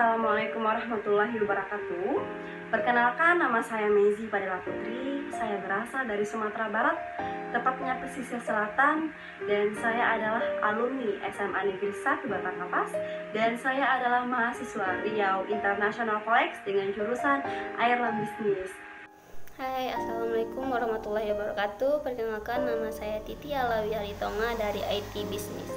Assalamualaikum warahmatullahi wabarakatuh. Perkenalkan, nama saya Mezi Padela Putri. Saya berasal dari Sumatera Barat, tepatnya pesisir selatan, dan saya adalah alumni SMA Negeri 1 Batak Kapas, dan saya adalah mahasiswa Riau International College dengan jurusan Airline Business. Hai, Assalamualaikum warahmatullahi wabarakatuh. Perkenalkan, nama saya Titi Alawi Aritonga dari IT Business.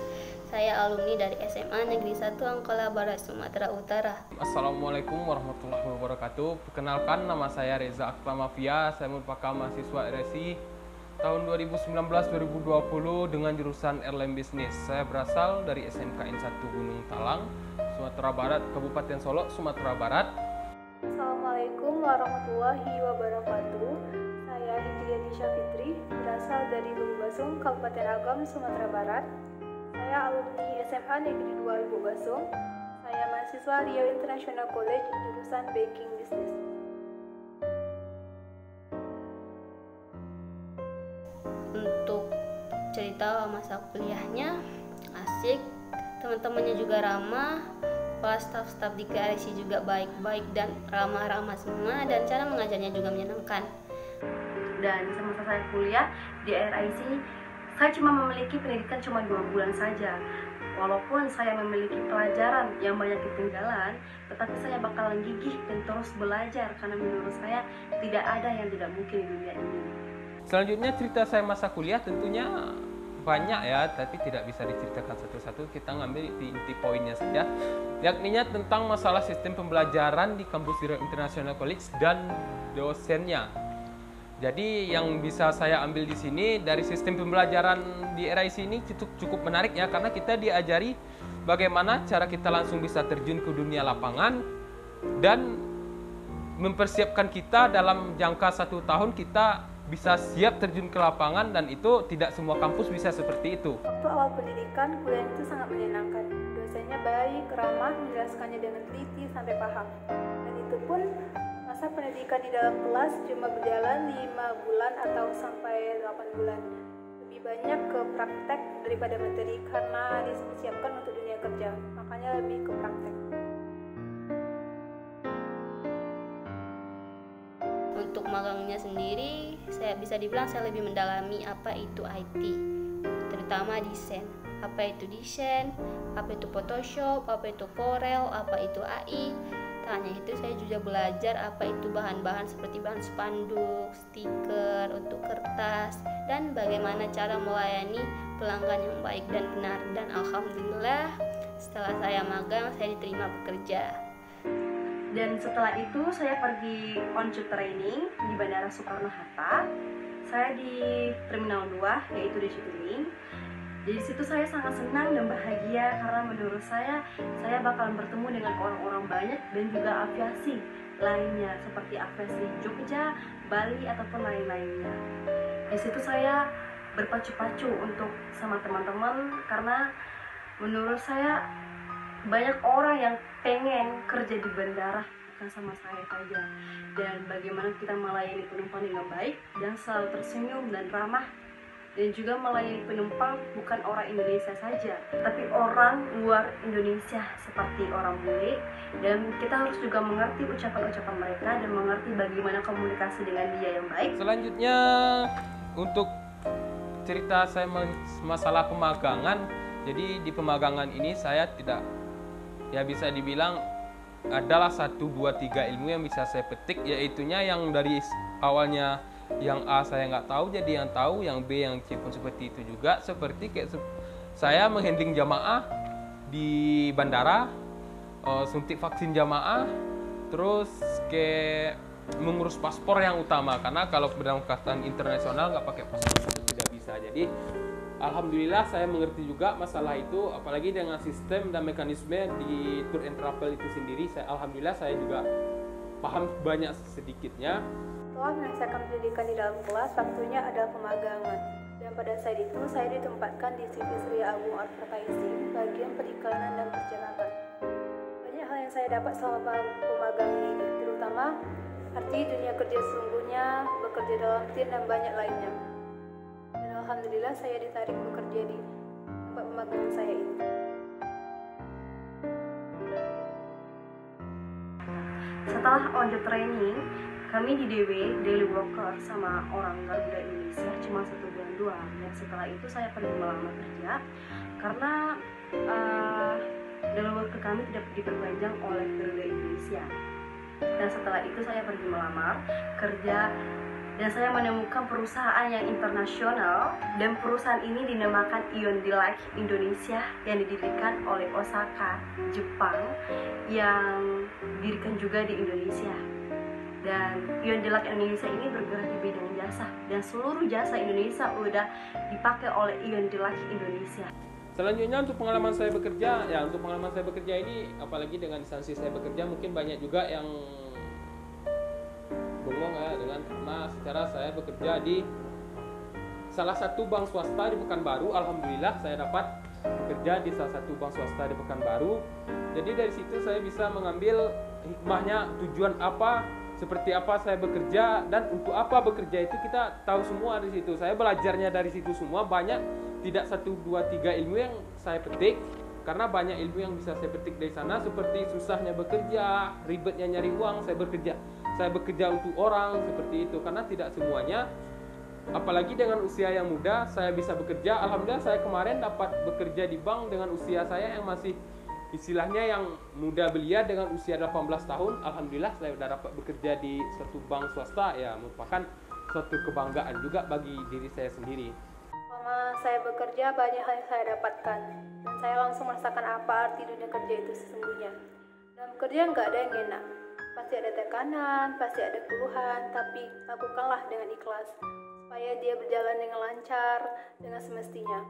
Saya alumni dari SMA Negeri 1 Angkola Barat, Sumatera Utara. Assalamualaikum warahmatullahi wabarakatuh. Perkenalkan, nama saya Reza Aklamafia. Saya merupakan mahasiswa RSI tahun 2019-2020 dengan jurusan Airline Business. Saya berasal dari SMKN 1 Gunung Talang, Sumatera Barat, Kabupaten Solok, Sumatera Barat. Assalamualaikum warahmatullahi wabarakatuh. Saya Hidriyanisha Fitri, berasal dari Lubuk-Basung, Kabupaten Agam, Sumatera Barat. Saya alumni SMA Negeri 2 Lubuk-Basung. Saya mahasiswa Riau International College jurusan Banking Business. Untuk cerita masa kuliahnya asik, teman-temannya juga ramah, kepala staf-staf di KRSI juga baik-baik dan ramah-ramah semua, dan cara mengajarnya juga menyenangkan. Dan semasa saya kuliah di RIC, saya cuma memiliki pendidikan cuma 2 bulan saja. Walaupun saya memiliki pelajaran yang banyak ketinggalan, tetapi saya bakalan gigih dan terus belajar karena menurut saya tidak ada yang tidak mungkin di dunia ini. Selanjutnya cerita saya masa kuliah tentunya banyak ya, tapi tidak bisa diceritakan satu-satu. Kita ngambil di inti poinnya saja, yakninya tentang masalah sistem pembelajaran di kampus Riau International College dan dosennya. Jadi yang bisa saya ambil di sini dari sistem pembelajaran di RIC ini cukup menarik ya, karena kita diajari bagaimana cara kita langsung bisa terjun ke dunia lapangan dan mempersiapkan kita dalam jangka 1 tahun kita bisa siap terjun ke lapangan, dan itu tidak semua kampus bisa seperti itu. Waktu awal pendidikan, kuliah itu sangat menyenangkan. Dosennya baik, ramah, menjelaskannya dengan teliti sampai paham. Dan itu pun masa pendidikan di dalam kelas cuma berjalan 5 bulan atau sampai 8 bulan. Lebih banyak ke praktek daripada materi karena dipersiapkan untuk dunia kerja. Makanya lebih ke praktek. Untuk magangnya sendiri, saya bisa dibilang saya lebih mendalami apa itu IT, terutama desain. Apa itu desain, apa itu Photoshop, apa itu Corel, apa itu AI. Tak hanya itu, saya juga belajar apa itu bahan-bahan seperti bahan spanduk, stiker untuk kertas, dan bagaimana cara melayani pelanggan yang baik dan benar. Dan alhamdulillah, setelah saya magang, saya diterima bekerja. Dan setelah itu saya pergi on-job training di Bandara Soekarno-Hatta. Saya di Terminal 2, yaitu di Citylink. Di situ saya sangat senang dan bahagia karena menurut saya bakalan bertemu dengan orang-orang banyak dan juga aviasi lainnya seperti aviasi Jogja, Bali ataupun lain-lainnya. Di situ saya berpacu-pacu untuk sama teman-teman karena menurut saya banyak orang yang pengen kerja di bandara, bukan sama saya saja. Dan bagaimana kita melayani penumpang dengan baik dan selalu tersenyum dan ramah, dan juga melayani penumpang bukan orang Indonesia saja, tapi orang luar Indonesia seperti orang bule. Dan kita harus juga mengerti ucapan-ucapan mereka dan mengerti bagaimana komunikasi dengan dia yang baik. Selanjutnya untuk cerita saya masalah pemagangan. Jadi di pemagangan ini saya tidak, ya bisa dibilang adalah 1, 2, 3 ilmu yang bisa saya petik, yaitunya yang dari awalnya yang A saya nggak tahu jadi yang tahu, yang B, yang C pun seperti itu juga. Seperti kayak saya menghandling jamaah di bandara, suntik vaksin jamaah, terus kayak mengurus paspor yang utama, karena kalau keberangkatan internasional nggak pakai paspor itu tidak bisa. Jadi alhamdulillah saya mengerti juga masalah itu, apalagi dengan sistem dan mekanisme di tour and travel itu sendiri. Alhamdulillah saya juga paham banyak sedikitnya. Setelah menyelesaikan pendidikan di dalam kelas, waktunya adalah pemagangan. Dan pada saat itu, saya ditempatkan di CV Surya Agung Advertising, bagian periklanan dan percetakan. Banyak hal yang saya dapat selama pemagangan ini, terutama arti dunia kerja sesungguhnya, bekerja dalam tim, dan banyak lainnya. Dan alhamdulillah saya ditarik bekerja di tempat pemagangan saya ini. setelah on job training, kami di DW, Daily Worker, sama orang Garuda Indonesia cuma 1 bulan doang. Dan setelah itu saya pergi melamar kerja karena Daily Worker kami tidak diperpanjang oleh Garuda Indonesia. Dan setelah itu saya pergi melamar kerja dan saya menemukan perusahaan yang internasional, dan perusahaan ini dinamakan Ion Delight Indonesia yang didirikan oleh Osaka, Jepang, yang didirikan juga di Indonesia. Dan Ion Delight Indonesia ini bergerak di bidang jasa, dan seluruh jasa Indonesia udah dipakai oleh Ion Delight Indonesia. Selanjutnya untuk pengalaman saya bekerja, ini apalagi dengan instansi saya bekerja, mungkin banyak juga yang bengong ya karena secara saya bekerja di salah satu bank swasta di Pekanbaru. Alhamdulillah saya dapat bekerja di salah satu bank swasta di Pekanbaru. Jadi dari situ saya bisa mengambil hikmahnya, tujuan apa, seperti apa saya bekerja, dan untuk apa bekerja itu kita tahu semua di situ. Saya belajarnya dari situ semua, banyak, tidak 1, 2, 3 ilmu yang saya petik, karena banyak ilmu yang bisa saya petik dari sana, seperti susahnya bekerja, ribetnya nyari uang. Saya bekerja untuk orang, seperti itu, karena tidak semuanya, apalagi dengan usia yang muda, saya bisa bekerja. Alhamdulillah saya kemarin dapat bekerja di bank dengan usia saya yang masih istilahnya yang muda belia, dengan usia 18 tahun. Alhamdulillah saya sudah dapat bekerja di suatu bank swasta, ya merupakan suatu kebanggaan juga bagi diri saya sendiri. Selama saya bekerja, banyak hal yang saya dapatkan, dan saya langsung merasakan apa arti dunia kerja itu sesungguhnya. Dalam kerja nggak ada yang enak, pasti ada tekanan, pasti ada keluhan, tapi lakukanlah dengan ikhlas supaya dia berjalan dengan lancar, dengan semestinya.